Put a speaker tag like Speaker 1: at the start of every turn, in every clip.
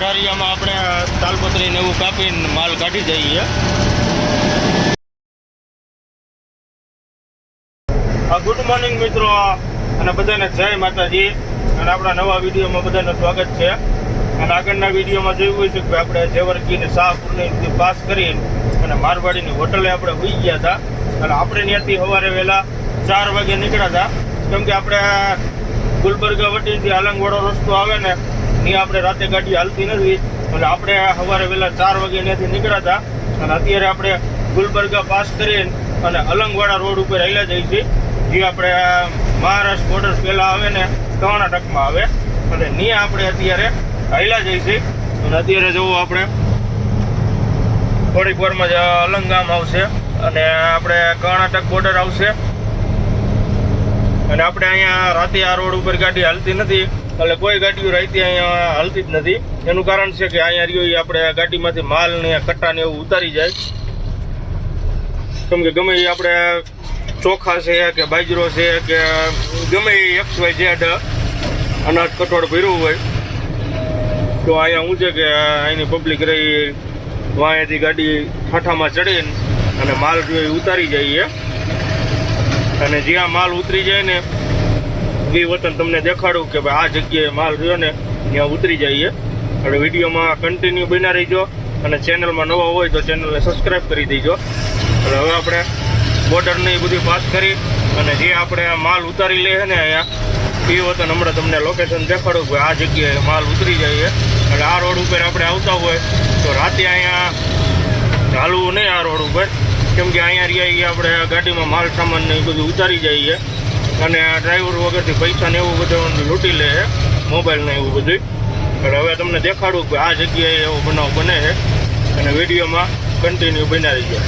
Speaker 1: ઢારિયામાં આપણે તાલપત્રીને એવું કાપીને માલ કાઢી જઈએ. ગુડ મોર્નિંગ મિત્રો, અને બધાને જય માતાજી. અને આપણા નવા વિડીયોમાં બધાનું સ્વાગત છે. અને આગળના વિડીયોમાં જોયું હોય છે કે આપણે જેવરકીને શાહપુરની પાસ કરીને અને મારવાડીની હોટલે આપણે હોઈ ગયા હતા. અને આપણે ત્યાંથી સવારે વહેલા 4 વાગે નીકળ્યા હતા, કેમ કે આપણે ગુલબર્ગા વટીથી આલંગવાળો રસ્તો આવે ને ત્યાં આપણે રાતે ગાડી હાલતી નથી, એટલે આપણે સવારે વહેલા 4 વાગે ત્યાંથી નીકળ્યા હતા. અને અત્યારે આપણે ગુલબર્ગા પાસ કરીને અને અલંગવાડા રોડ ઉપર હાલ્યા જઈએ છીએ, જે આપણે મહારાષ્ટ્ર બોર્ડર પહેલાં આવે ને કર્ણાટકમાં આવે, અને ત્યાં આપણે અત્યારે હાલ્યા જઈએ છીએ. અને અત્યારે જવું આપણે થોડીક વારમાં જ અલંગામ આવશે અને આપણે કર્ણાટક બોર્ડર આવશે. અને આપણે અહીંયા રાતે આ રોડ ઉપર ગાડી હાલતી નથી, એટલે કોઈ ગાડીઓ રાતે અહીંયા હાલતી જ નથી. એનું કારણ છે કે અહીંયા રહ્યો આપણે ગાડીમાંથી માલ ને કટ્ટા ને એવું ઉતારી જાય, કેમ કે ગમે એ આપણે ચોખા છે કે બાજરો છે કે ગમે એ XYZ અનાજ કઠોળ ભર્યું હોય તો અહીંયા શું છે કે અહીંની પબ્લિક રહી વાંએથી ગાડી ઠાઠામાં ચડીને અને માલ જો એ ઉતારી જઈએ. અને જ્યાં માલ ઉતરી જાય ને એ વતન તમને દેખાડું કે ભાઈ આ જગ્યાએ માલ રહ્યો ને ત્યાં ઉતરી જઈએ. એટલે વિડીયોમાં કન્ટિન્યુ બન્યા રહીજો, અને ચેનલમાં નવા હોય તો ચેનલને સબસ્ક્રાઈબ કરી દેજો. એટલે હવે આપણે બોર્ડરને એ બધું પાસ કરી અને જે આપણે માલ ઉતારી લે છે ને અહીંયા એ વતન હમણાં તમને લોકેશન દેખાડું કે આ જગ્યાએ માલ ઉતરી જઈએ. એટલે આ રોડ ઉપર આપણે આવતા હોય તો રાતે અહીંયા હાલવું નહીં આ રોડ ઉપર, કેમ કે અહીંયા રહ્યા આપણે ગાડીમાં માલ સામાન ને એ બધું ઉતારી જઈએ અને ડ્રાઈવર વગરથી પૈસા ને એવું બધું લૂંટી લે છે, મોબાઈલ ને એવું બધું. એટલે હવે તમને દેખાડું કે આ જગ્યાએ એવો બનાવ બને છે, અને વિડીયોમાં કન્ટિન્યુ બન્યા રહીજો.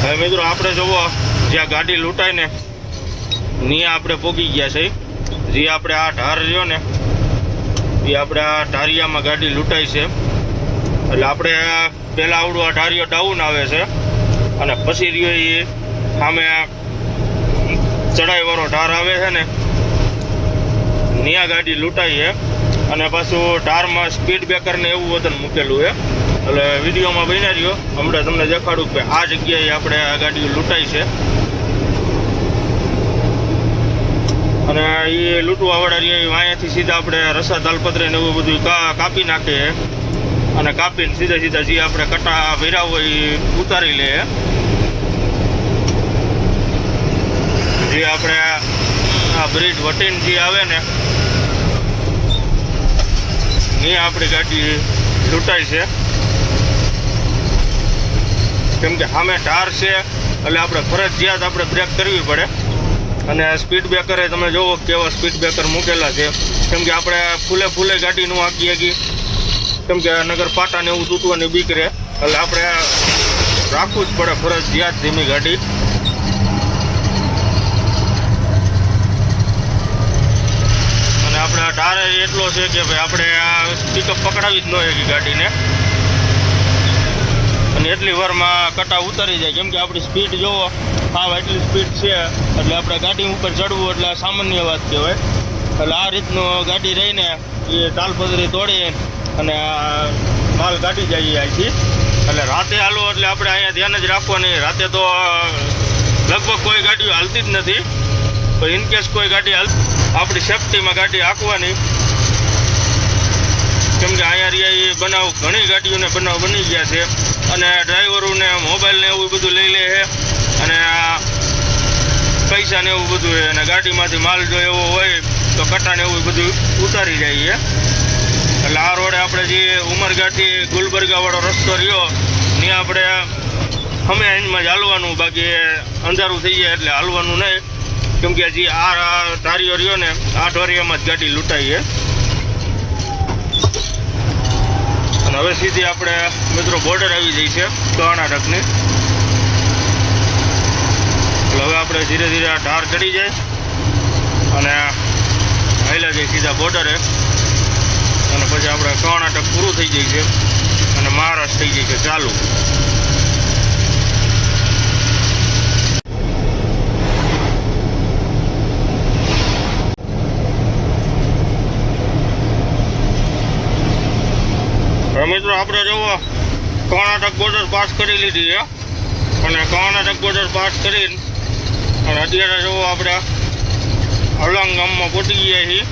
Speaker 1: હવે મિત્રો આપણે જોવો જ્યાં ગાડી લૂંટાય ને ત્યાં આપણે પહોંચી ગયા છે. જે આપણે આ ઢાર રહ્યો ને એ આપણે આ ઢારિયામાં ગાડી લૂંટાય છે. એટલે આપણે પહેલાં આવડું આ ઢારિયો ડાઉન આવે છે અને પછી રહ્યો એ સામે ચડાઈવાળો ઢાર આવે છે ને ત્યાં ગાડી લૂંટાય છે. અને પાછું ઢારમાં સ્પીડ બ્રેકર ને એવું વતન મૂકેલું છે. એટલે વિડીયોમાં બન્યા રહ્યો, હમણાં તમને દેખાડું કે આ જગ્યાએ આપણે આ ગાડીઓ લૂંટાઈ છે. અને એ લૂંટવાવાળા રહ્યા અહીંયાથી સીધા આપણે રસા તાલપત્રી ને એવું બધું કાપી નાખીએ અને કાપીને સીધા સીધા જે આપણે કટા ભર્યા હોય એ ઉતારી લે. જે આપણે આ બ્રિજ વટીને જે આવે ને એ આપણી ગાડી લૂંટાઈ છે, કેમ કે સામે ઢાર છે એટલે આપણે ફરજિયાત આપણે બ્રેક કરવી પડે. અને સ્પીડ બ્રેકરે તમે જોવો કેવા સ્પીડ બ્રેકર મૂકેલા છે, કેમ કે આપણે ફૂલે ગાડી નું હાંકી શકીએ, કેમ કે નગર પાટાને એવું તૂટવાની બીક રહે. એટલે આપણે રાખવું જ પડે ફરજિયાત ધીમી ગાડી. અને આપણે આ ઢાર એટલો છે કે ભાઈ આપણે આ પિકઅપ પકડાવી જ ન શકીએ ગાડીને, અને એટલી વારમાં કટા ઉતારી જાય. કેમ કે આપણી સ્પીડ જોવો હા એટલી સ્પીડ છે, એટલે આપણે ગાડી ઉપર ચડવું એટલે સામાન્ય વાત કહેવાય. એટલે આ રીતનું ગાડી રહીને એ તાલપત્રી તોડી અને માલ કાઢી જઈએ અહીંથી. એટલે રાતે હાલો એટલે આપણે અહીંયા ધ્યાન જ રાખવાની. રાતે તો લગભગ કોઈ ગાડીઓ હાલતી જ નથી, પણ ઇનકેસ કોઈ ગાડી આપણી સેફ્ટીમાં ગાડી હાંકવાની, કેમ કે અહીંયા રહ્યા એ બનાવ ઘણી ગાડીઓને બનાવ બની ગયા છે. અને ડ્રાઈવરોને મોબાઈલ ને એવું બધું લઈ લે છે અને પૈસા ને એવું બધું છે. અને ગાડીમાંથી માલ જો એવો હોય તો કટા ને એવું બધું ઉતારી જાય છે. એટલે આ રોડે આપણે જે ઉમરગાથી ગુલબર્ગાવાળો રસ્તો રહ્યો ત્યાં આપણે અમે એન્જમાં જ હાલવાનું, બાકી અંધારું થઈ જાય એટલે હાલવાનું નહીં, કેમ કે જે આ ધારીઓ રહ્યો ને આ ઢોરિયામાં જ ગાડી લૂંટાઈ છે. અને હવે સીધી આપણે મિત્રો બોર્ડર આવી જઈ છે કર્ણાટકની. એટલે હવે આપણે ધીરે ધીરે આ ઢાર ચડી જાય અને હાલ્યા જઈએ સીધા બોર્ડરે. અને પછી આપણે કર્ણાટક પૂરું થઈ જાય છે અને મહારાષ્ટ્ર થઈ જાય છે ચાલુ. હવે મિત્રો આપણે જોવો કર્ણાટક બોર્ડર પાસ કરી લીધી છે અને કર્ણાટક બોર્ડર પાસ કરીને અને અત્યારે જોવો આપણે અલંગ ગામમાં પહોંચી ગયા છીએ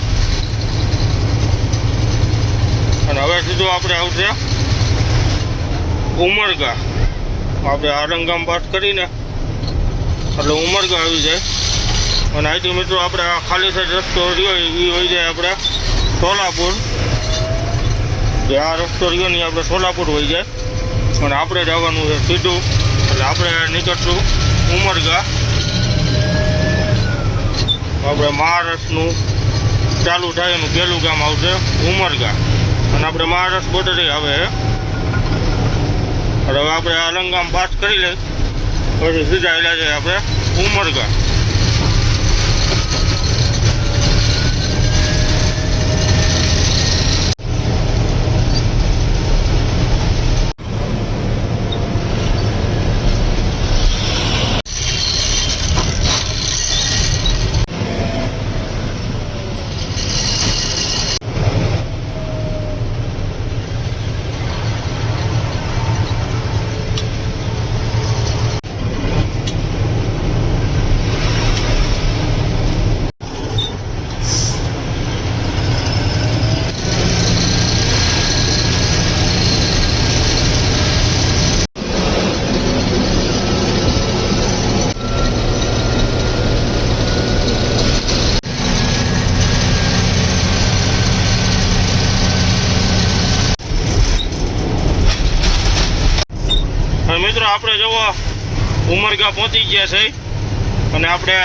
Speaker 1: અને હવે સીધું આપણે આવશે ઉમરગા. આપણે અલંગ ગામ પાસ કરીને એટલે ઉમરગા આવી જાય અને અહીંથી મિત્રો આપણે આ ખાલી સાઈડ રસ્તો રહ્યો એ હોઈ જાય આપણે સોલાપુર. જે આ રસ્તો રહ્યો ને આપણે સોલાપુર હોઈ જાય અને આપણે જવાનું છે સીધું એટલે આપણે નીકળશું ઉમરગા. આપણે મહારાષ્ટ્રનું ચાલુ થાય એનું પહેલું ગામ આવશે ઉમરગા અને આપણે મહારાષ્ટ્ર બોર્ડરે આવે એટલે હવે આપણે અલંગ ગામ પાસ કરી લઈ પછી સીધા એલા જાય આપણે ઉમરગા. મિત્રો આપણે જોવો ઉમરગા પહોંચી ગયા છે અને આપણે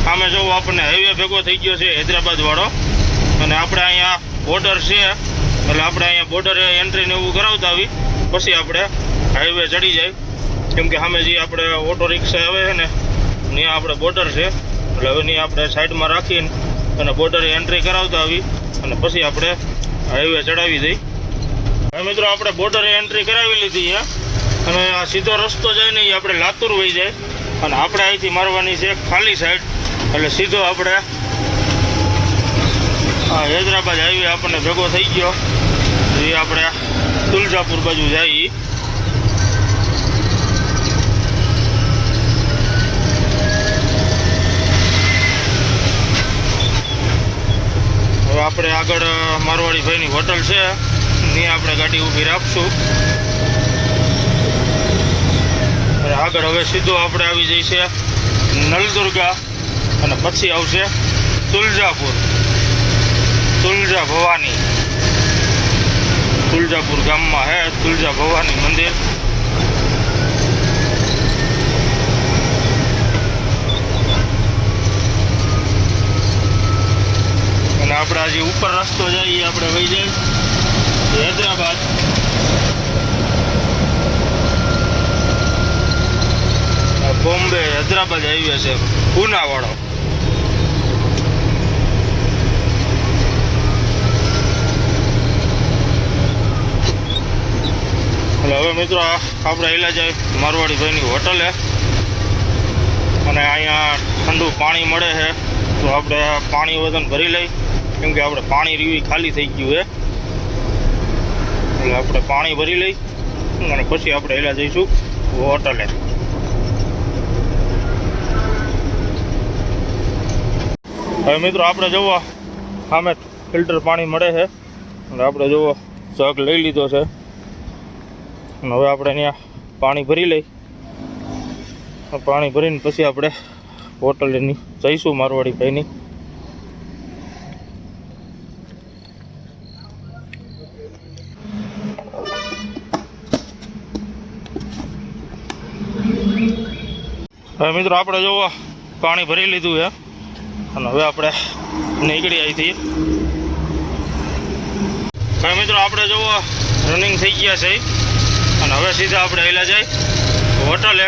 Speaker 1: સામે જોવો આપણને હાઈવે ભેગો થઈ ગયો છે હૈદરાબાદ વાળો અને આપણે અહીંયા બોર્ડર છે એટલે આપણે અહીંયા બોર્ડરે એન્ટ્રીને એવું કરાવતા આવી પછી આપણે હાઈવે ચડી જાય કેમ કે સામે જે આપણે ઓટો રિક્ષા આવે છે ને ત્યાં આપણે બોર્ડર છે એટલે હવે ત્યાં આપણે સાઈડમાં રાખીને અને બોર્ડરે એન્ટ્રી કરાવતા આવી અને પછી આપણે હાઈવે ચડાવી દઈ. હવે મિત્રો આપણે બોર્ડરે એન્ટ્રી કરાવી લીધી છે અને આ સીધો રસ્તો જાય ને એ આપણે લાતુર વહી જાય અને આપણે અહીંથી મારવાની છે ખાલી સાઈડ એટલે સીધો આપણે આ હૈદરાબાદ હાઈવે આપણને ભેગો થઈ ગયો એ આપણે તુલજાપુર બાજુ જઈએ. હવે આપણે આગળ મારવાડી ભાઈની હોટલ છે ત્યાં આપણે ગાડી ઊભી રાખશું. આગળ હવે સીધો આપણે આવી જઈશે નલદુર્ગા અને પછી આવશે તુલજાપુર, તુલજા ભવાની. તુલજાપુર ગામમાં હે તુલજા ભવાની મંદિર. અને આપણે આજે ઉપર રસ્તો જઈએ આપણે વહી જાય હૈદરાબાદ. બોમ્બે હૈદરાબાદ હાઈવે છે પૂના વાળો. એટલે હવે મિત્રો આપણે હેલા જાય મારવાડી ભાઈની હોટલે અને અહીંયા ઠંડુ પાણી મળે છે તો આપણે પાણી વજન ભરી લઈ કેમ કે આપણે પાણી રીવી ખાલી થઈ ગયું છે એટલે આપણે પાણી ભરી લઈ અને પછી આપણે હેલા જઈશું હોટલે. હવે મિત્રો આપણે જોવો સામે ફિલ્ટર પાણી મળે છે અને આપણે જોવો જગ લઈ લીધો છે અને હવે આપણે અહીંયા પાણી ભરી લઈ. પાણી ભરીને પછી આપણે હોટલની જઈશું મારવાડી ભાઈની. હવે મિત્રો આપણે જોવો પાણી ભરી લીધું છે અને હવે આપણે નીકળી અહીંથી. હવે મિત્રો આપણે જોવો રનિંગ થઈ ગયા છે અને હવે સીધા આપણે હેલા જાય હોટલે.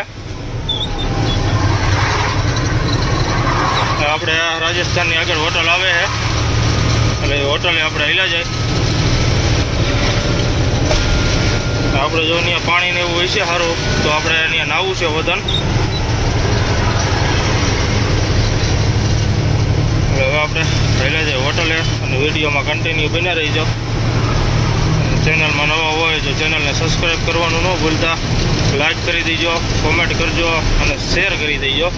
Speaker 1: આપણે રાજસ્થાનની આગળ હોટલ આવે છે એટલે એ હોટલે આપણે હેલા જાય. આપણે જો અહીંયા પાણી ને એવું હોય છે સારું તો આપણે અહીંયા નાવું છે વતન. હવે આપણે હેલા જાય હોટલે અને વિડીયોમાં કન્ટિન્યુ બન્યા રહી જાઓ. ચેનલમાં નવા હોય હોય તો ચેનલને સબસ્ક્રાઈબ કરવાનું ન ભૂલતા, લાઈક કરી દેજો, કોમેન્ટ કરજો અને શેર કરી દેજો.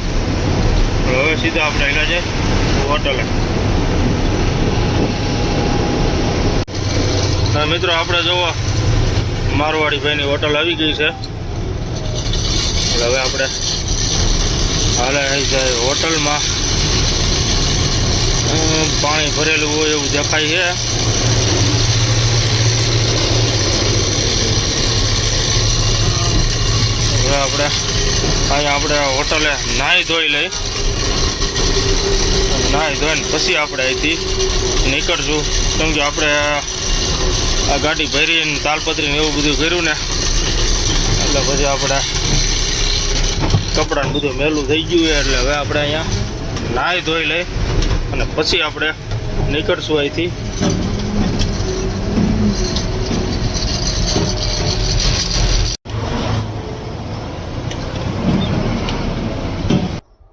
Speaker 1: હવે સીધા આપણે આવ્યા જાય હોટલે. મિત્રો આપણે જુઓ મારવાડી ભાઈની હોટલ આવી ગઈ છે. હવે આપણે હાલે છે હોટલમાં. પાણી ભરેલું હોય એવું દેખાય છે. હવે આપણે અહીંયા આપણે હોટલે નાહી ધોઈ લઈ, નાહી ધોઈને પછી આપણે અહીંથી નીકળશું. કેમ કે આપણે આ ગાડી ભરીને તાલપત્રીને એવું બધું કર્યું ને, એટલે પછી આપણે કપડાને બધું મેલું થઈ ગયું છે. એટલે હવે આપણે અહીંયા નાહી ધોઈ લઈ અને પછી આપણે નીકળશું અહીંથી.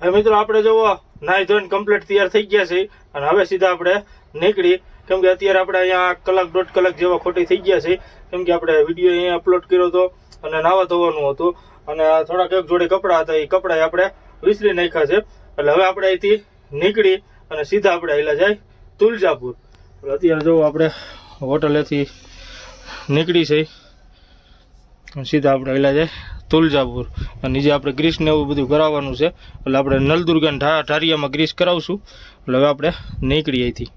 Speaker 1: હવે મિત્રો આપણે જુઓ નાહી ધોઈને કમ્પ્લીટ તૈયાર થઈ ગયા છે અને હવે સીધા આપણે નીકળી. કેમ કે અત્યારે આપણે અહીંયા કલાક દોઢ કલાક જેવા ખોટી થઈ ગયા છે. કેમ કે આપણે વિડીયો અહીંયા અપલોડ કર્યો હતો અને નાવા ધોવાનું હતું અને થોડાક એક જોડે કપડાં હતા, એ કપડાં આપણે વિસરી નાખ્યા છે. એટલે હવે આપણે અહીંથી નીકળી અને સીધા આપણે આવેલા જાય તુલજાપુર. અત્યારે જો આપણે હોટલેથી નીકળી છે, સીધા આપણે આવેલા જાય તુલજાપુર. અને નીચે આપણે ગ્રીસને એવું બધું કરાવવાનું છે. એટલે આપણે નલદુર્ગાને ઢારિયામાં ગ્રીસ કરાવશું. એટલે હવે આપણે નીકળીએ અહીંથી.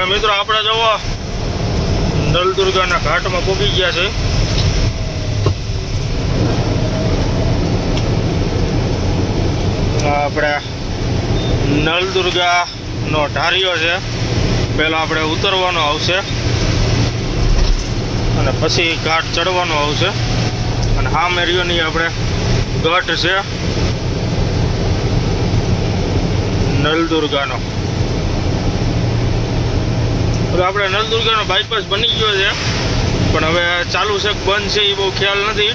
Speaker 1: મિત્રો આપણે જુઓ નલદુર્ગાના ઘાટમાં પહોંચી ગયા છે. આપણે નલદુર્ગાનો ઢારિયો છે. પહેલાં આપણે ઉતરવાનો આવશે અને પછી ઘાટ ચડવાનો આવશે. અને આ મેરિયોની આપણે ગઢ છે નલદુર્ગાનો. આપણે નલદુર્ગાનો બાયપાસ બની ગયો છે, પણ હવે ચાલુ છે કે બંધ છે એ બહુ ખ્યાલ નથી.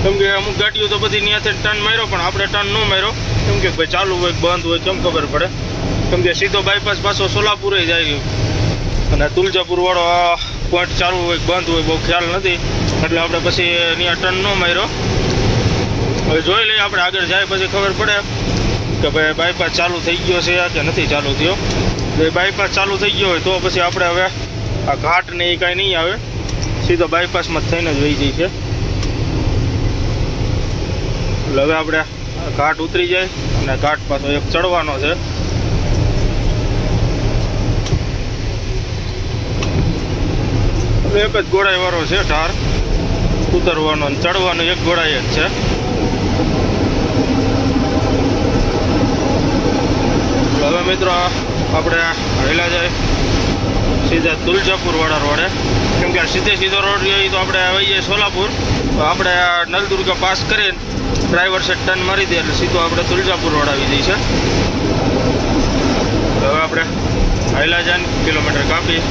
Speaker 1: કેમ કે અમુક ગાડીઓ તો બધી ત્યાંથી ટર્ન માર્યો, પણ આપણે ટર્ન ન માર્યો. કેમ કે ભાઈ ચાલુ હોય બંધ હોય કેમ ખબર પડે. કેમ કે સીધો બાયપાસ પાછો સોલાપુરે જાય અને તુલજાપુર વાળો પોઈન્ટ ચાલુ હોય બંધ હોય બહુ ખ્યાલ નથી. એટલે આપણે પછી ત્યાં ટર્ન ન માર્યો. હવે જોઈ લઈએ આપણે આગળ જાય પછી ખબર પડે કે ભાઈ બાયપાસ ચાલુ થઈ ગયો છે કે નથી ચાલુ થયો. બાયપાસ ચાલુ થઈ ગયો હોય તો પછી આપણે હવે આ ઘાટ ને એ કાંઈ નહીં આવે, સીધો બાયપાસમાં થઈને જ વહી જાય છે. એટલે હવે આપણે ઘાટ ઉતરી જાય અને ઘાટ પાછો એક ચડવાનો છે. એક જ ગોળાઈ વાળો છે ઢાર, ઉતરવાનો અને ચડવાનો એક ગોળાઈ જ છે. હવે મિત્રો આપણે હેલા જાય સીધા તુલજાપુર વાળા રોડે. કેમ કે સીધો રોડ જોઈએ તો આપણે આવી જઈએ સોલાપુર. તો આપણે નલદુર્ગા પાસ કરીને ડ્રાઈવર સેટ ટર્ન મારી દે એટલે સીધો આપણે તુલજાપુર રોડ આવી જઈએ છે. હવે આપણે હેલા જાય કિલોમીટર કાપી.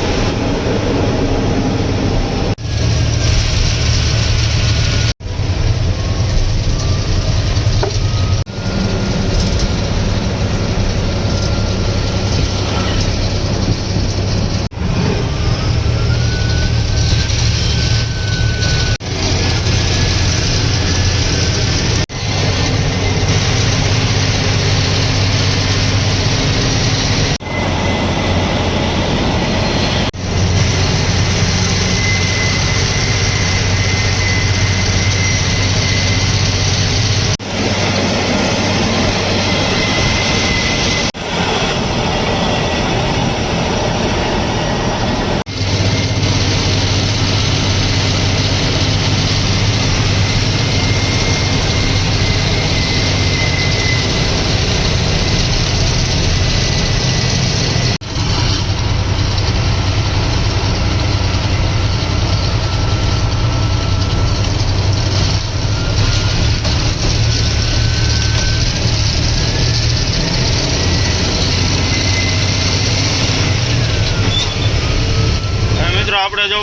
Speaker 1: આપણે જો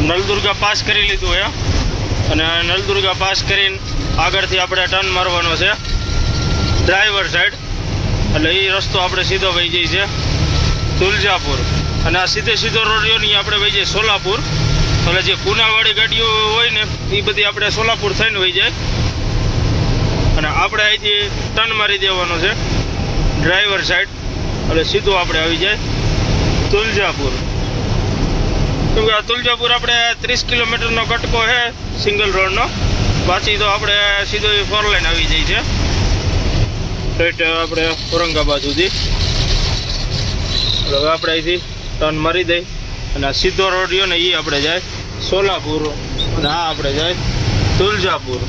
Speaker 1: નલદુર્ગા પાસ કરી લીધું છે અને નલદુર્ગા પાસ કરીને આગળથી આપણે ટર્ન મારવાનો છે ડ્રાઈવર સાઈડ, એટલે એ રસ્તો આપણે સીધો વહી જઈએ છે તુલજાપુર, અને આ સીધો રોડ રહ્યો ને આપણે વહી જઈએ સોલાપુર. એટલે જે પૂનાવાળી ગાડીઓ હોય ને એ બધી આપણે સોલાપુર થઈને વહી જાય, અને આપણે અહીંથી ટર્ન મારી દેવાનો છે ડ્રાઈવર સાઈડ, એટલે સીધું આપણે આવી જાય તુલજાપુર. કેમકે આ તુલજાપુર આપણે 30 કિલોમીટરનો કટકો છે સિંગલ રોડનો, પાછી તો આપણે સીધો 4 લાઈન આવી જાય છે સ્ટ્રેટ આપણે ઔરંગાબાદ સુધી. હવે આપણે અહીંથી ટર્ન મારી દઈ અને આ સીધો રોડ રહ્યો ને એ આપણે જાય સોલાપુર, અને આ આપણે જાય તુલજાપુર.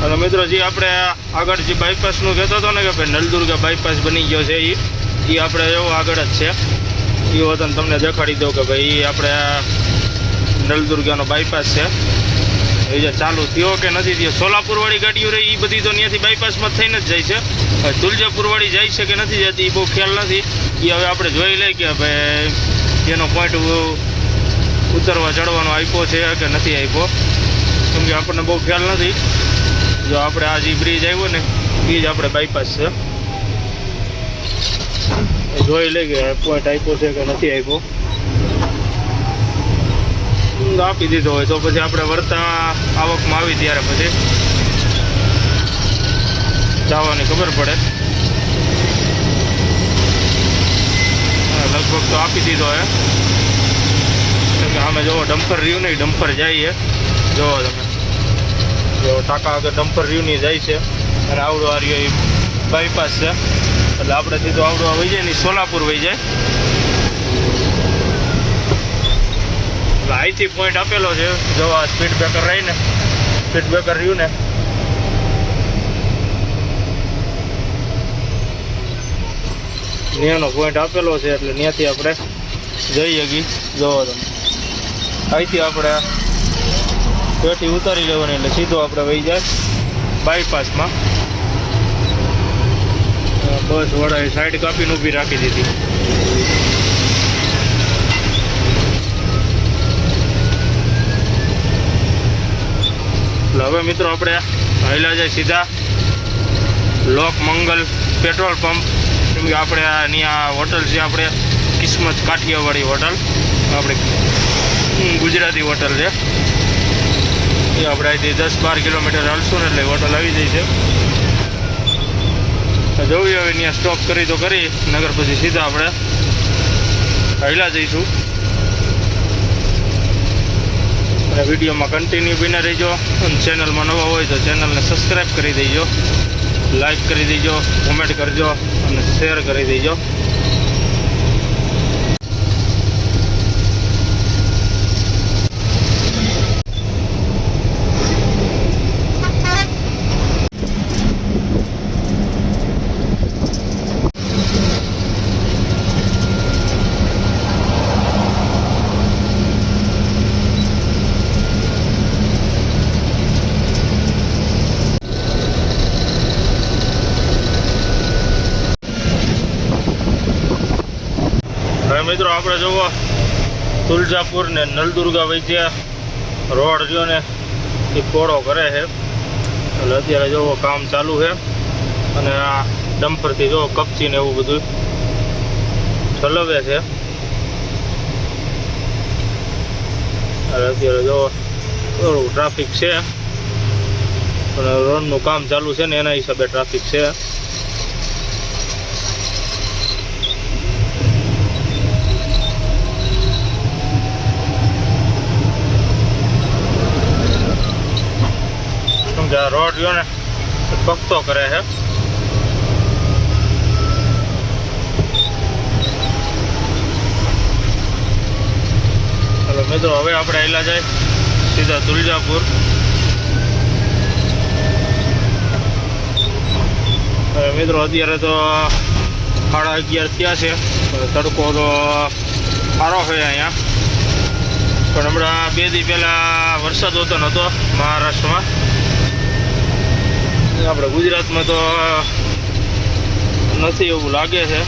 Speaker 1: અને મિત્રો જે આપણે આગળ જે બાયપાસનું કહેતો હતો ને કે ભાઈ નલદુર્ગા બાયપાસ બની ગયો છે, એ આપણે એવો આગળ જ છે. એ વતન તમને દેખાડી દઉં કે ભાઈ આપણે નલદુર્ગાનો બાયપાસ છે. એ જે ચાલુ થયો કે નથી થયો, સોલાપુરવાળી ગાડીઓ રહી એ બધી તો ત્યાંથી બાયપાસમાં થઈને જ જાય છે. તુલજાપુરવાળી જાય છે કે નથી જતી એ બહુ ખ્યાલ નથી. એ હવે આપણે જોઈ લઈએ કે ભાઈ એનો પોઈન્ટ ઉતરવા ચડવાનો આપ્યો છે કે નથી આપ્યો, કેમ કે આપણને બહુ ખ્યાલ નથી. જો આપણે આ જે બ્રિજ આવ્યો ને એ જ આપણે બાયપાસ છે, જોઈ લઈએ કે પોઈન્ટ આપ્યો છે કે નથી આપ્યો. આપી દીધો હોય તો પછી આપણે વળતા આવકમાં આવી ત્યારે પછી જવાની ખબર પડે. લગભગ તો આપી દીધો હે, કે આમે જોવો ડમ્પર રહ્યું નહીં, ડમ્પર જાય છે જોવો તમે, જો ટાંકા આગળ ડમ્પર રહ્યું નહીં જાય છે, અને આવડો આ રહ્યો એ બાયપાસ છે. એટલે આપણે સીધો આવડો વહી જાય ને સોલાપુર વહી જાય. અહીંથી પોઈન્ટ આપેલો છે, જો આ સ્પીડ બ્રેકર રહી ને, સ્પીડ બ્રેકર રહ્યું ને ત્યાંનો પોઈન્ટ આપેલો છે, એટલે ત્યાંથી આપણે જઈ શકીએ. જોવો તમે અહીંથી આપણે પેટી ઉતારી લેવાની, એટલે સીધો આપણે વહી જાય બાયપાસમાં. બસ વડાએ સાઈડ કાપીને ઊભી રાખી દીધી. હવે મિત્રો આપણે હાલ્યા જાય સીધા લોકમંગલ પેટ્રોલ પંપ, કેમ કે આપણે અહીંયા હોટલ છે આપણે કિસ્મત કાઠિયાવાડી હોટલ, આપણે ગુજરાતી હોટલ છે. એ આપણે અહીંથી 10-12 કિલોમીટર હાલશું ને એટલે હોટલ આવી જાય છે. જોઈએ હવે ત્યાં સ્ટોપ કરી તો કરી, નગર પછી સીધા આપણે હાલ્યા જઈશું. અને વિડીયોમાં કન્ટિન્યુ બને રહીજો, અને ચેનલમાં નવા હોય તો ચેનલને સબસ્ક્રાઈબ કરી દેજો, લાઈક કરી દેજો, કોમેન્ટ કરજો અને શેર કરી દેજો. મિત્રો આપણે જોવો તુલજાપુર ને નલદુર્ગા વચ્ચે રોડ રહ્યો ને એ પોળો કરે છે, એટલે અત્યારે જોવો કામ ચાલુ છે. અને આ ડમ્પરથી જોવો કપચી ને એવું બધું ઠલવે છે. અત્યારે જોવો થોડું ટ્રાફિક છે, અને રોડનું કામ ચાલુ છે ને એના હિસાબે ટ્રાફિક છે. રોડ રહ્યો ને પકતો કરે છે. ચાલો મિત્રો હવે આપણે આવેલા જાય સીધા તુલજાપુર. મિત્રો અત્યારે તો 11:30 થયા છે, તડકો તો સારો છે અહીંયા, પણ હમણાં 2 દી પહેલાં વરસાદ હોતો નહોતો મહારાષ્ટ્રમાં, આપણે ગુજરાતમાં તો નથી એવું લાગે છે.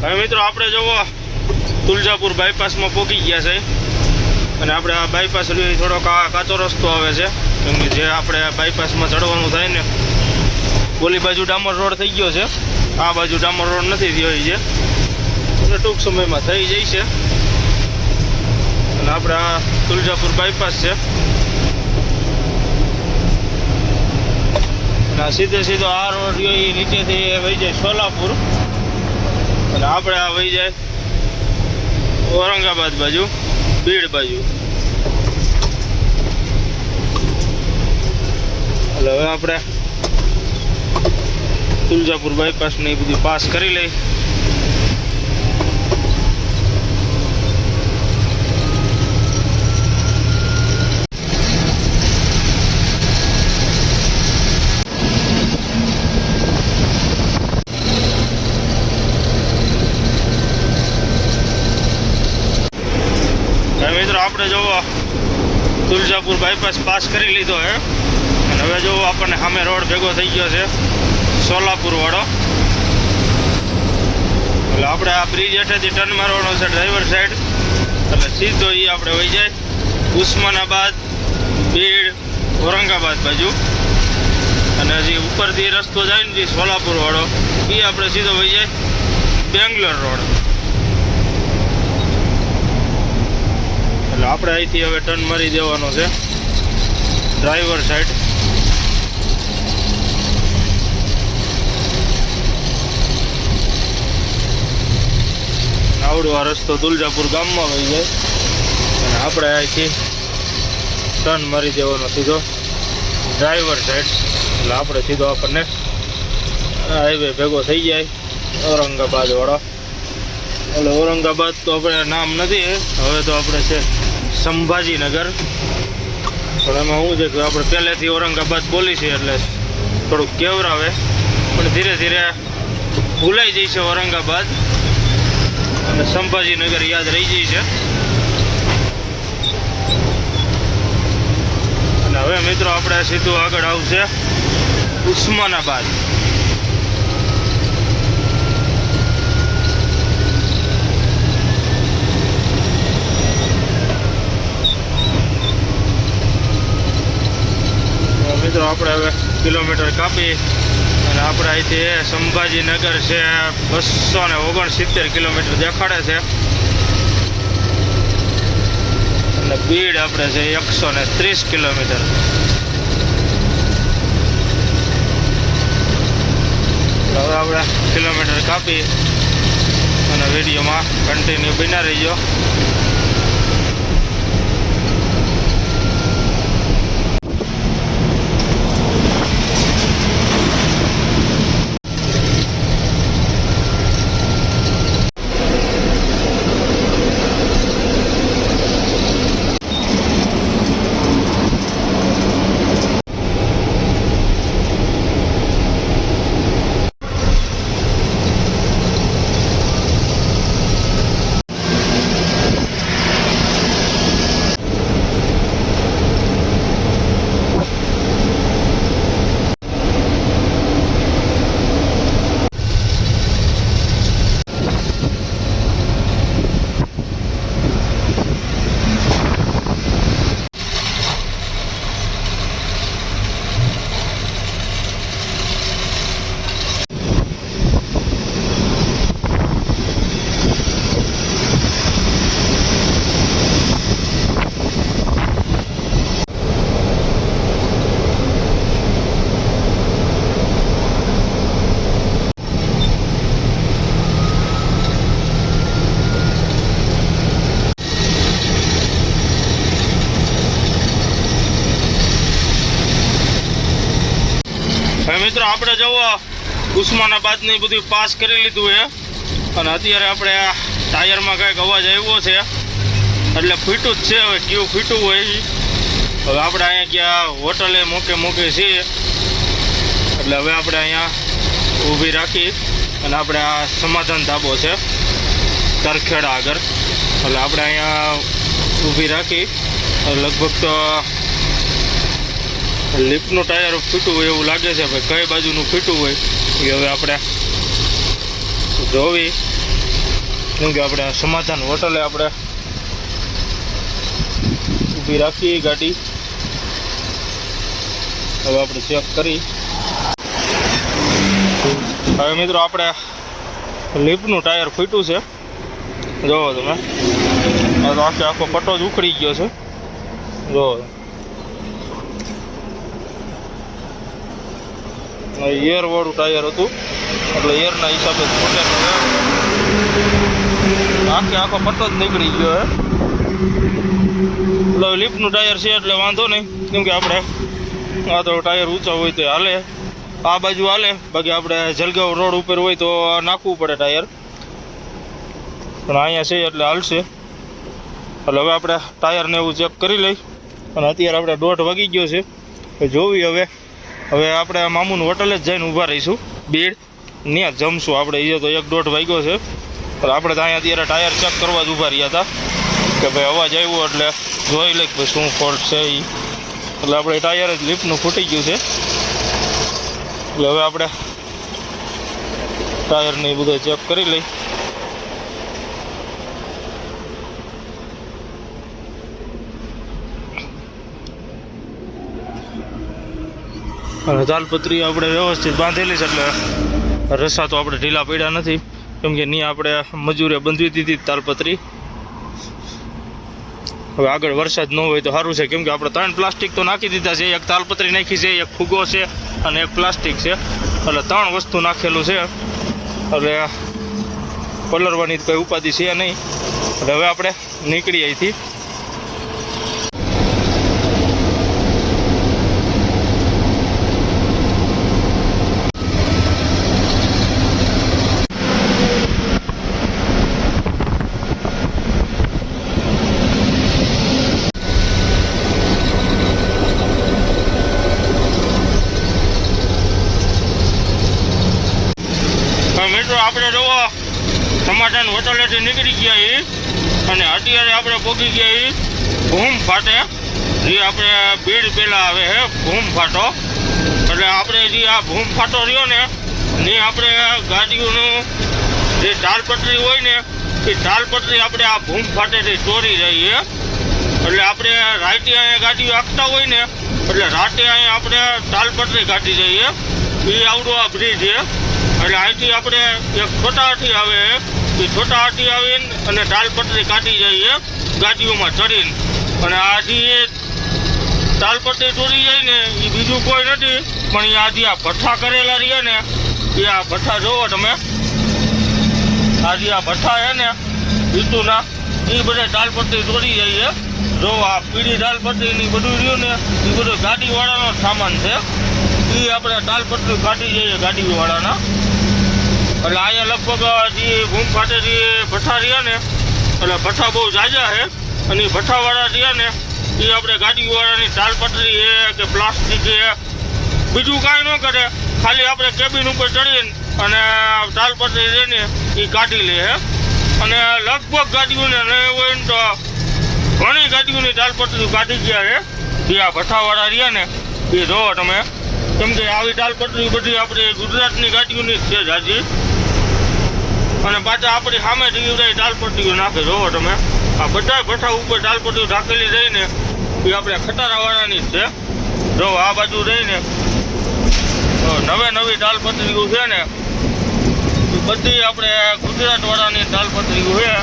Speaker 1: હવે મિત્રો આપણે જોવો તુલજાપુર બાયપાસમાં પહોંચી ગયા છે અને આપણે આ બાયપાસ થોડો કાચો રસ્તો આવે છે કેમ કે જે આપણે બાયપાસમાં ચડવાનું થાય ને ઓલી બાજુ ડામર રોડ થઈ ગયો છે, આ બાજુ ડામર રોડ નથી થયો છે એટલે ટૂંક સમયમાં થઈ જાય છે. અને આપણે આ તુલજાપુર બાયપાસ છે અને આ સીધો આ રોડ એ નીચેથી વહી જાય સોલાપુર અને આપણે આ વહી જાય ઔરંગાબાદ બાજુ, બીડ બાજુ. એટલે હવે આપણે તુલજાપુર બાયપાસ ને એ બધું પાસ કરી લઈ. મિત્રો આપણે જોવો તુલજાપુર બાયપાસ પાસ કરી લીધો હે અને હવે જોવો આપણને સામે રોડ ભેગો થઈ ગયો છે સોલાપુર વાળો. એટલે આપણે આ બ્રિજ હેઠળથી ટર્ન મારવાનો છે ડ્રાઈવર સાઈડ એટલે સીધો એ આપણે વહી જાય ઉસ્માનાબાદ, બીડ, ઔરંગાબાદ બાજુ. અને હજી ઉપરથી રસ્તો જાય ને જે સોલાપુર વાળો એ આપણે સીધો વહી જાય બેંગ્લોર રોડ. એટલે આપણે અહીંથી હવે ટર્ન મારી દેવાનો છે ડ્રાઈવર સાઈડ. આવડો આ રસ્તો તુલજાપુર ગામમાં વહી જાય અને આપણે અહીંથી ટર્ન મારી દેવાનો સીધો ડ્રાઈવર સાઈડ. એટલે આપણે સીધો આપણને હાઈવે ભેગો થઈ જાય ઔરંગાબાદ વાળો. એટલે ઔરંગાબાદ તો આપણે નામ નથી, હવે તો આપણે છે સંભાજીનગર. પણ એમાં શું છે કે આપણે પહેલેથી ઔરંગાબાદ બોલી છે એટલે થોડુંક કેવરાવે પણ ધીરે ધીરે ભૂલાઈ જાય છે ઔરંગાબાદ અને સંભાજીનગર યાદ રહી જાય છે. અને હવે મિત્રો આપણે સીધું આગળ આવશે ઉસ્માનાબાદ. મિત્રો આપણે હવે કિલોમીટર કાપી અને આપણે અહીંથી સંભાજીનગર છે 269 કિલોમીટર દેખાડે છે અને બીડ આપણે છે 130 કિલોમીટર. હવે આપણે કિલોમીટર કાપી અને વિડીયોમાં કન્ટિન્યુ બન્યા રહીજો. મિત્રો આપણે જવો ઉસ્માનાબાદ ને બધું પાસ કરી લીધું છે અને અત્યારે આપણે આ ટાયરમાં કંઈક અવાજ આવ્યો છે એટલે ફૂટ્યું જ છે. હવે કયું ફૂટ્યું હોય હવે આપણે અહીંયા ગયા હોટલે મૂકે છીએ એટલે હવે આપણે અહીંયા ઊભી રાખી અને આપણે આ સમાધાન ધાબો છે તરખેડા આગળ, એટલે આપણે અહીંયા ઊભી રાખી લગભગ તો લિફ્ટનું ટાયર ફીટું હોય એવું લાગે છે. ભાઈ કઈ બાજુનું ફીટું હોય એ હવે આપણે જોવી, કેમ કે આપણે સમાધાન હોટલે આપણે ઊભી રાખી ગાડી. હવે આપણે ચેક કરી. હવે મિત્રો આપણે લિફ્ટનું ટાયર ફીટું છે, જોવો તમે. આ તો આખો પટ્ટો જ ઉખડી ગયો છે, જોવો. એર વાળું ટાયર હતું એટલે એરના હિસાબે આખો પટ્ટો જ નીકળી ગયો હે. એટલે લિફ્ટનું ટાયર છે એટલે વાંધો નહીં, કેમ કે આપણે આ તો ટાયર ઊંચા હોય તો હાલે, આ બાજુ હાલે. બાકી આપણે જલગાંવ રોડ ઉપર હોય તો નાખવું પડે ટાયર, પણ અહીંયા છે એટલે હાલશે. એટલે હવે આપણે ટાયરને એવું ચેક કરી લઈ. અને અત્યારે આપણે 1:30 વાગી ગયો છે, જોવી હવે આપણે મામુનું હોટલે જ જઈને ઊભા રહીશું. બીડ ત્યાં જમશું આપણે. એ તો 1:30 વાગ્યો છે, પણ આપણે તો અહીંયા અત્યારે ટાયર ચેક કરવા જ ઊભા રહ્યા હતા કે ભાઈ અવાજ આવ્યો એટલે જોઈ લઈ ભાઈ શું ફોલ્ટ છે એ. એટલે આપણે ટાયર જ લિફ્ટનું ફૂટી ગયું છે, એટલે હવે આપણે ટાયરને એ બધું ચેક કરી લઈ. અને તાલપત્રી આપણે વ્યવસ્થિત બાંધેલી છે, એટલે રસ્સા તો આપણે ઢીલા પડ્યા નથી, કેમ કે નહીં આપણે મજૂરે બંધવી દીધી તાલપત્રી. હવે આગળ વરસાદ ન હોય તો સારું છે, કેમ કે આપણે 3 પ્લાસ્ટિક તો નાખી દીધા છે. એક તાલપત્રી નાખી છે, એક ફૂગો છે અને એક પ્લાસ્ટિક છે, એટલે 3 વસ્તુ નાખેલું છે. એટલે પલરવાની કંઈ ઉપાધિ છે નહીં. એટલે હવે આપણે નીકળી અહીંથી. મિત્રો આપણે જોવો સમાધાન હોટલેથી નીકળી ગયા એ, અને અત્યારે આપણે પહોંચી ગયા એ ભૂમ ફાટે, જે આપણે બીડ પહેલાં આવે છે ભૂમ ફાટો. એટલે આપણે જે આ ભૂમ ફાટો રહ્યો ને એ આપણે ગાડીઓનું જે તાલપત્રી હોય ને એ તાલપત્રી આપણે આ ભૂમ ફાટેથી ચોરી રહીએ. એટલે આપણે રાતે અહીંયા ગાડીઓ હાંકતા હોય ને એટલે રાતે અહીંયા આપણે તાલપત્રી કાઢી જઈએ. એ આવડો આ બ્રિજ છે, એટલે અહીંથી આપણે એક છોટા હાથી આવે, એ છોટા હાથી આવીને અને તાલપત્રી કાઢી જઈએ ગાડીઓમાં ચડીને. અને આ જે તાલપત્રી ચોરી જાય ને એ બીજું કોઈ નથી, પણ એ આજે આ ભઠ્ઠા કરેલા રહ્યા ને એ આ ભઠ્ઠા જોવો તમે. આજે આ ભઠ્ઠા છે ને વીતુના એ બધા તાલપત્રી ચોરી જઈએ. જો આ પીળી તાલપત્રી ને બધું રહ્યું ને એ બધું ગાડીવાળાનો સામાન છે, એ આપણે તાલપત્રી કાઢી જઈએ ગાડીવાળાના. એટલે અહીંયા લગભગ જે ભૂમ ફાટે જે ભઠ્ઠા રહ્યા ને એટલે ભઠ્ઠા બહુ ઝાઝા છે, અને એ ભઠ્ઠાવાળા રહ્યા ને એ આપણે ગાડીવાળાની તાલપત્રી છે કે પ્લાસ્ટિક છે બીજું કાંઈ ન કરે, ખાલી આપણે કેબિન ઉપર ચડીને અને તાલપત્રી રહીને એ કાઢી લે છે. અને લગભગ ગાડીઓને નહીં હોય ને તો ઘણી ગાડીઓની તાલપત્રી કાઢી ગયા છે જે આ ભઠ્ઠાવાળા રહ્યા ને એ જોવો તમે. કેમ કે આવી તાલપત્રી બધી આપણી ગુજરાતની ગાડીઓની જ છે જાજી, અને પાછા આપણી સામેથી બધા તાલપત્રીઓ નાખે. જોવો તમે આ બધા ભઠ્ઠા ઉપર તાલપત્રીઓ ઢાંકેલી રહીને એ આપણે ખટારાવાળાની જ છે. જો આ બાજુ રહીને નવી તાલપત્રીઓ છે ને એ બધી આપણે ગુજરાતવાળાની તાલપત્રીઓ છે.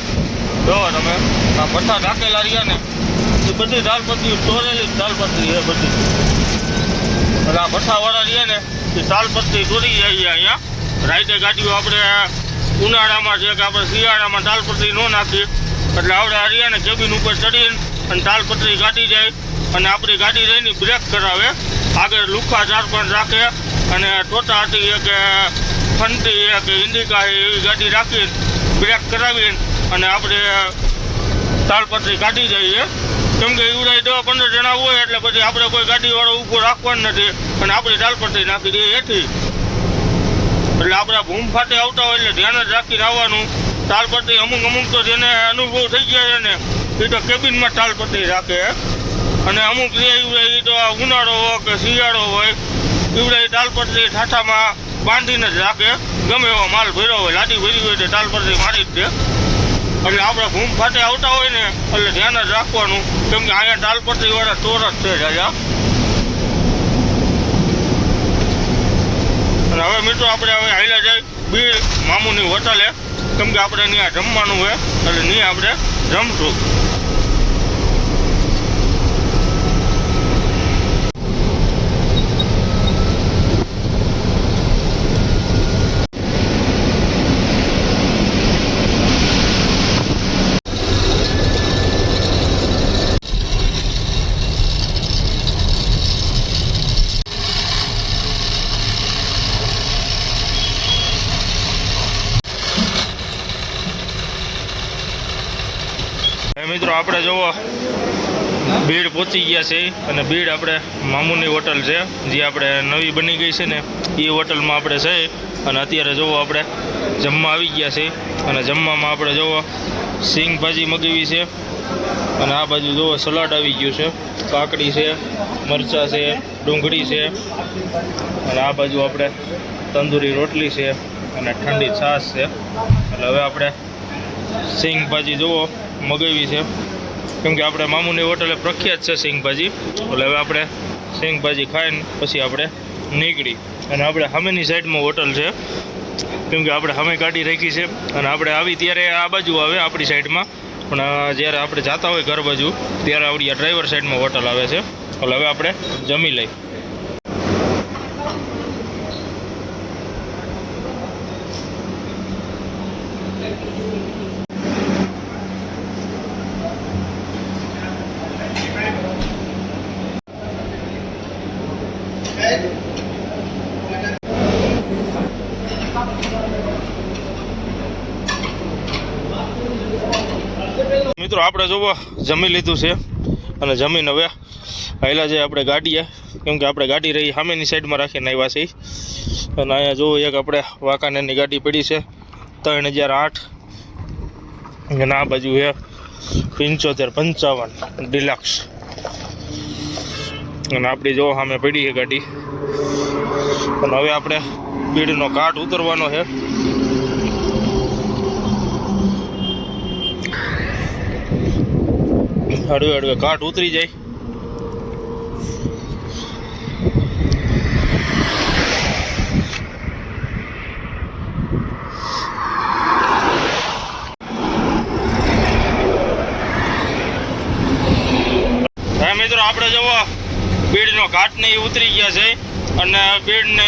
Speaker 1: જોવો તમે આ ભઠ્ઠા ઢાંકેલા રહ્યા ને એ બધી તાલપત્રીઓ ચોરેલી તાલપત્રી છે બધી. એટલે આ ભઠ્ઠાવાળા રહ્યા ને એ તાલપત્રી ચોરી જાય અહીંયા. રાતે ગાડીઓ આપણે ઉનાળામાં છે કે આપણે શિયાળામાં તાલપત્રી ન નાખીએ એટલે આપણે રહ્યા ને કેબિન ઉપર ચડીને અને તાલપત્રી કાઢી જાય, અને આપણી ગાડી રહીને બ્રેક કરાવે. આગળ લુખા 4-5 રાખે અને ટોટા હતી કે ફંટી કે ઇન્ડિકા એવી ગાડી રાખીને બ્રેક કરાવીને અને આપણે તાલપત્રી કાઢી જઈએ. કેમ કે એવડાય 10-15 જણા હોય એટલે પછી આપણે કોઈ ગાડીવાળો ઊભો રાખવાનું નથી અને આપણી તાલપત્રી નાખી દઈએ એથી. એટલે આપણે ભૂમ ફાટે આવતા હોય એટલે ધ્યાન જ રાખીને આવવાનું. તાલપત્રી અમુક તો જેને અનુભવ થઈ ગયા છે ને એ તો કેબિનમાં તાલપત્રી રાખે, અને અમુક એ તો ઉનાળો હોય કે શિયાળો હોય એવડે તાલપત્રી ઠાઠામાં બાંધીને જ રાખે. ગમે એવો માલ ભર્યો હોય, લાદી ભરી હોય તો તાલપત્રી મારી જ દે. એટલે આપણે ભૂમ ફાટે આવતા હોય ને એટલે ધ્યાન જ રાખવાનું, કેમ કે અહીંયા તાલપત્રી વાળા ચોર જ છે રાજા. અને હવે મિત્રો આપણે હવે હાલ્યા જાય બીડ મામુની હોટલે, કેમ કે આપણે ત્યાં જમવાનું હોય એટલે ત્યાં આપણે જમશું. મિત્રો આપણે જોવો બીડ પહોંચી ગયા છે, અને બીડ આપણે મામુની હોટલ છે જે આપણે નવી બની ગઈ છે ને એ હોટલમાં આપણે છે. અને અત્યારે જોવો આપણે જમવા આવી ગયા છે, અને જમવામાં આપણે જોવો સિંગ ભાજી મગાવી છે, અને આ બાજુ જોવો સલાડ આવી ગયું છે, કાકડી છે, મરચાં છે, ડુંગળી છે, અને આ બાજુ આપણે તંદૂરી રોટલી છે અને ઠંડી છાશ છે. એટલે હવે આપણે સિંગ ભાજી જોવો મગાવી છે, કેમ કે આપણે મામુની હોટલે પ્રખ્યાત છે સિંગ ભાજી. એટલે હવે આપણે સિંગ ભાજી ખાઈને પછી આપણે નીકળી. અને આપણે સામેની સાઈડમાં હોટલ છે, કેમ કે આપણે સામે ગાડી રાખી છે, અને આપણે આવી ત્યારે આ બાજુ આવે આપણી સાઈડમાં, પણ જ્યારે આપણે જતા હોય ઘર બાજુ ત્યારે આપણી આ ડ્રાઈવર સાઈડમાં હોટલ આવે છે. એટલે હવે આપણે જમી લઈ. મિત્રો આપણે જોવો જમી લીધું છે, અને જમીન હવે હાલ્યા જાય આપણે ગાડીએ, કેમ કે આપણે ગાડી રહી સામેની સાઈડમાં રાખીને આવ્યા છીએ. અને અહીંયા જોવો એક આપણે વાંકાનેરની ગાડી પડી છે 3008, અને આ બાજુ છે 7555 ડિલક્સ. અને આપણી જોવો સામે પડી છે ગાડી. અને હવે આપણે બીડનો ઘાટ ઉતરવાનો છે. હળવે હળવે ઘાટ ઉતરી જાય. હા મિત્રો આપણે જુઓ બીડનો ઘાટ ને એ ઉતરી ગયા છે, અને બીડને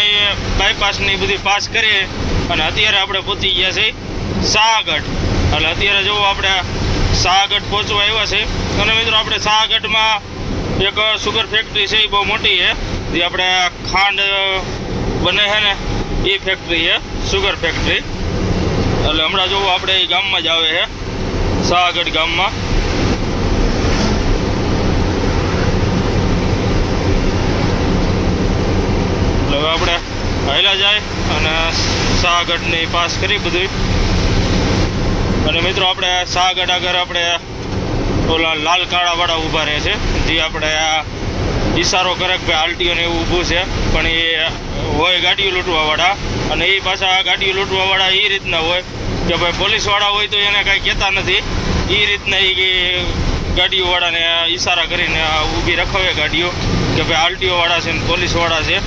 Speaker 1: બાયપાસની બધી પાસ કરી, અને અત્યારે આપણે પહોંચી ગયા છે શાહગઢ. એટલે અત્યારે જુઓ આપણે શાહગઢ પહોંચવા આવ્યા છે. અને મિત્રો આપણે શાહગઢમાં એક સુગર ફેક્ટરી છે, એ બહુ મોટી છે, જે આપણે ખાંડ બને છે ને એ ફેક્ટરી છે, સુગર ફેક્ટરી. એટલે હમણાં જોવો આપણે એ ગામમાં જ આવે છે, શાહગઢ ગામમાં. એટલે હવે આપણે હાલ્યા જાય અને શાહગઢની પાસ કરી બધું. અને મિત્રો આપણે શાહગઢ આગળ આપણે ઓલા લાલ કાળાવાળા ઊભા રહે છે, જે આપણે આ ઈશારો કરે કે ભાઈ આરટીઓ ને એવું ઊભું છે, પણ એ હોય ગાડીઓ લૂંટવાવાળા. અને એ પાછા ગાડીઓ લૂંટવાવાળા એ રીતના હોય કે ભાઈ પોલીસવાળા હોય તો એને કાંઈ કહેતા નથી, એ રીતના એ ગાડીઓવાળાને ઈશારા કરીને ઊભી રખાવે ગાડીઓ કે ભાઈ આરટીઓવાળા છે ને પોલીસવાળા છે,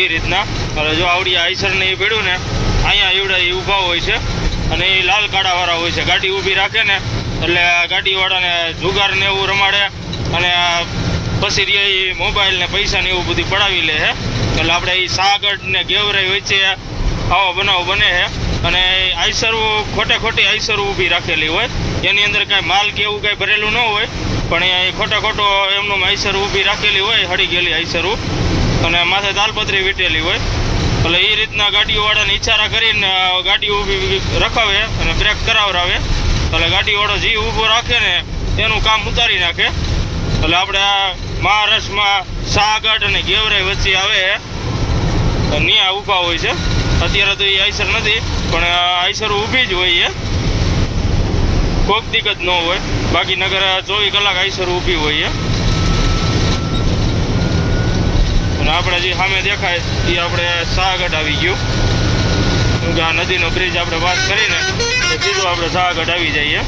Speaker 1: એ રીતના. એટલે જો આવડી આઈસરને એ પડ્યું ને અહીંયા એવડા એ ઊભા હોય છે, અને એ લાલ કાળાવાળા હોય છે. ગાડી ઊભી રાખે ને એટલે ગાડીવાળાને જુગારને એવું રમાડે, અને પછી એ મોબાઈલ ને પૈસા ને એવું બધું પડાવી લે છે. એટલે આપણે એ શાહગઢ ને ગેવરાઈ વચ્ચે આવો બનાવ બને છે. અને આઈસરું ખોટી આઈસરું ઊભી રાખેલી હોય, એની અંદર કાંઈ માલ કે એવું કાંઈ ભરેલું ન હોય, પણ એ ખોટો એમનું આઈસર ઊભી રાખેલી હોય, હળી ગયેલી આઈસરું, અને માથે તાલપત્રી વીટેલી હોય. એટલે એ રીતના ગાડીઓવાળાને ઈશારા કરીને ગાડી ઊભી રખાવે અને બ્રેક કરાવરાવે. એટલે ગાડીવાળો જે ઊભો રાખે ને એનું કામ ઉતારી નાખે. એટલે આપણે આ મહારાષ્ટ્રમાં શાહગઢ અને ગેવરાઈ વચ્ચે આવે ત્યાં ઊભા હોય છે. અત્યારે તો એ આઈસર નથી, પણ આઈસર ઊભી જ હોય છે, કોક દિક્કત ન હોય. બાકી નગર 24 કલાક આઈસર ઊભી હોય છે. અને આપણે જે સામે દેખાય એ આપણે શાહગઢ આવી ગયું, કેમકે આ નદીનો બ્રિજ આપણે પાસ કરીને સીધું આપણે શાહગઢ આવી જઈએ.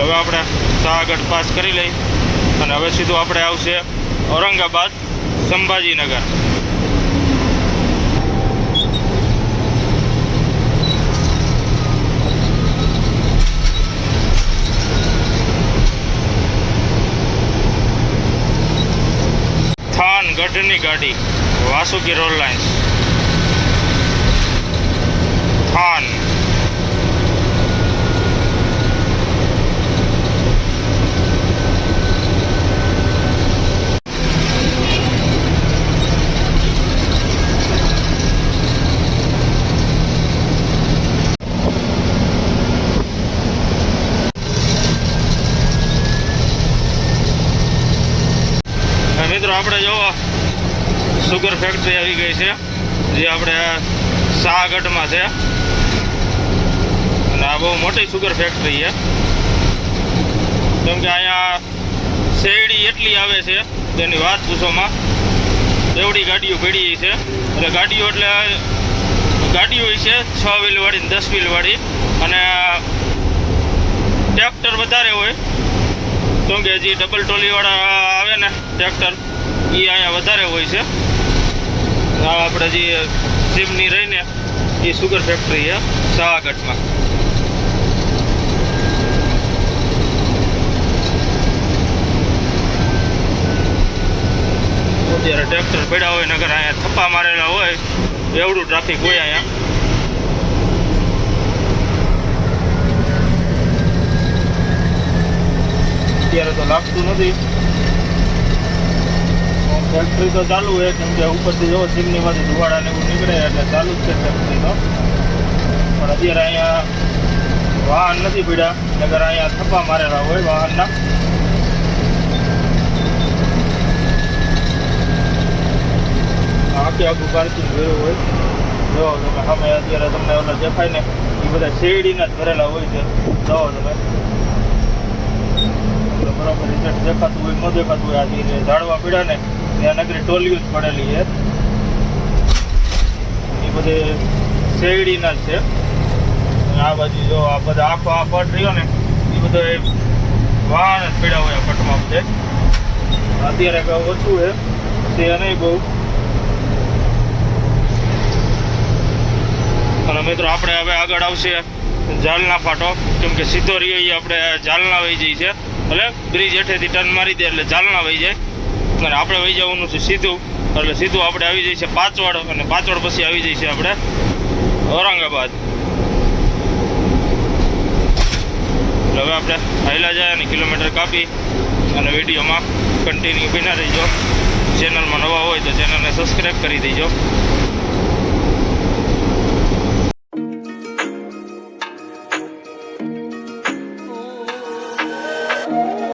Speaker 1: હવે આપણે શાહગઢ પાસ કરી લઈ અને હવે સીધું આપણે આવશે ઔરંગાબાદ સંભાજીનગર. થાનગઢની ગાડી, વાસુકી રોડ લાઇન્સ, થાન. મિત્રો આપણે જો સુગર ફેક્ટરી આવી ગઈ છે, જે આપણે શાહગઢમાં છે. અને આ બહુ મોટી સુગર ફેક્ટરી છે, કેમ કે અહીંયા શેરડી એટલી આવે છે તેની વાત પૂછોમાં. એવડી ગાડીઓ પડી છે. એટલે ગાડીઓ છે 6 વ્હીલવાળી ને 10 વ્હીલવાળી, અને ટ્રેક્ટર વધારે હોય, કેમ કે જે ડબલ ટોલીવાળા આવે ને ટ્રેક્ટર એ અહીંયા વધારે હોય છે. આ આપણે જે સીમની રહીને એ સુગર ફેક્ટરી છે શાહગઢમાં. અત્યારે ટ્રેક્ટર પડ્યા હોય નગર અહીંયા થપ્પા મારેલા હોય, એવડું ટ્રાફિક હોય અહીંયા. અત્યારે તો લાગતું નથી, ફેક્ટરી તો ચાલુ છે, કેમ કે ઉપરથી જો ચીમનીમાંથી ધુવાડા ને એવું નીકળે એટલે ચાલુ જ છે ફેક્ટરી તો. પણ અત્યારે અહીંયા વાહન નથી પડ્યા, નગર અહીંયા થપ્પા મારેલા હોય વાહનના. આખું પાર્કિંગ ભર્યું હોય. જો તમે સામે અત્યારે તમને ઓલા દેખાય ને એ બધા શેરડીના જ ભરેલા હોય છે. જો તમે બરાબર રિઝલ્ટ દેખાતું હોય ન દેખાતું હોય, આ જે ઝાડવા પડ્યા ને ત્યાં નગરી ટોલીઓ જ પડેલી છે, એ બધી શેરડીના જ છે. આ બાજુ જો આ બધા આખો આ પટ રહ્યો ને એ બધો વાહન જ પડ્યા હોય આ પટમાં બધે. અત્યારે ઓછું છે તે નહીં બહુ. અને મિત્રો આપણે હવે આગળ આવશે જાલના ફાટો, કેમ કે સીધો રહ્યો એ આપણે જાલના વહી જઈએ છે. એટલે બ્રિજ હેઠેથી ટર્ન મારી દે એટલે જાલના વહી જાય, અને આપણે વહી જવાનું છે સીધું. એટલે સીધું આપણે આવી જઈએ છે પાંચવાડ, અને પાંચવાડ પછી આવી જઈએ છીએ આપણે ઔરંગાબાદ. એટલે હવે આપણે હાઈલા જાય અને કિલોમીટર કાપી અને વિડીયોમાં કન્ટિન્યુ બના રહીજો. ચેનલમાં નવા હોય તો ચેનલને સબસ્ક્રાઈબ કરી દેજો.